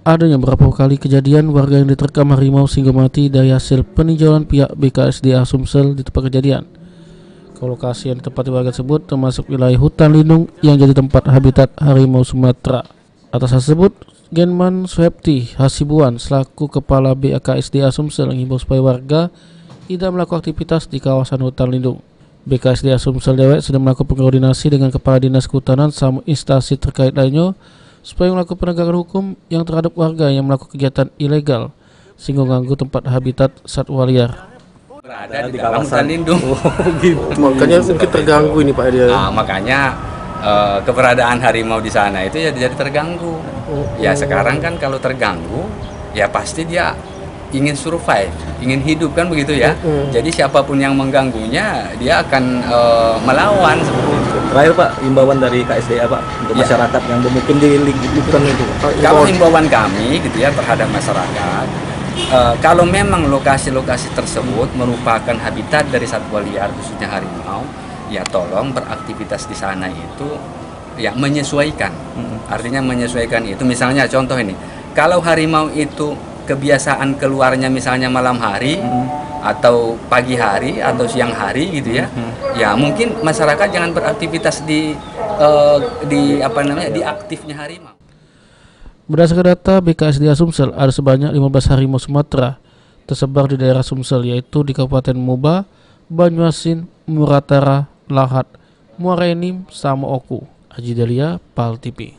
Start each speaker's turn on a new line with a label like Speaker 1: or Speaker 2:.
Speaker 1: adanya beberapa kali kejadian warga yang diterkam harimau sehingga mati dari hasil peninjauan pihak BKSDA Sumsel di tempat kejadian. Lokasi yang ditempati warga tersebut termasuk wilayah hutan lindung yang jadi tempat habitat harimau Sumatera. Atas hal tersebut, Genman Swepti Hasibuan selaku Kepala BKSDA Sumsel menghimbau supaya warga tidak melakukan aktivitas di kawasan hutan lindung. BKSDA Sumsel Dewek sedang melakukan koordinasi dengan Kepala Dinas Kehutanan sama instansi terkait lainnya supaya melakukan penegakan hukum yang terhadap warga yang melakukan kegiatan ilegal sehingga mengganggu tempat habitat satwa liar.
Speaker 2: Berada di dalam hutan lindung.
Speaker 1: Gitu. Makanya mungkin terganggu ini Pak dia.
Speaker 2: Makanya keberadaan harimau di sana itu ya jadi terganggu. Ya sekarang kan kalau terganggu ya pasti dia ingin survive, ingin hidup kan begitu ya. Jadi siapapun yang mengganggunya dia akan melawan seperti itu.
Speaker 3: Terakhir Pak, himbauan dari KSDA Pak untuk masyarakat yang mungkin di hutan itu.
Speaker 2: Kalau himbauan kami gitu ya terhadap masyarakat, kalau memang lokasi-lokasi tersebut merupakan habitat dari satwa liar khususnya harimau, ya tolong beraktivitas di sana itu ya menyesuaikan. Artinya menyesuaikan itu misalnya contoh ini, kalau harimau itu kebiasaan keluarnya misalnya malam hari atau pagi hari atau siang hari gitu ya, ya mungkin masyarakat jangan beraktivitas di aktifnya harimau.
Speaker 1: Berdasarkan data BKSDA Sumsel, ada sebanyak 15 harimau Sumatera tersebar di daerah Sumsel, yaitu di Kabupaten Moba, Banyuasin, Muratara, Lahat, Muara Enim, sama Oku. Aji Delia, PAL TV.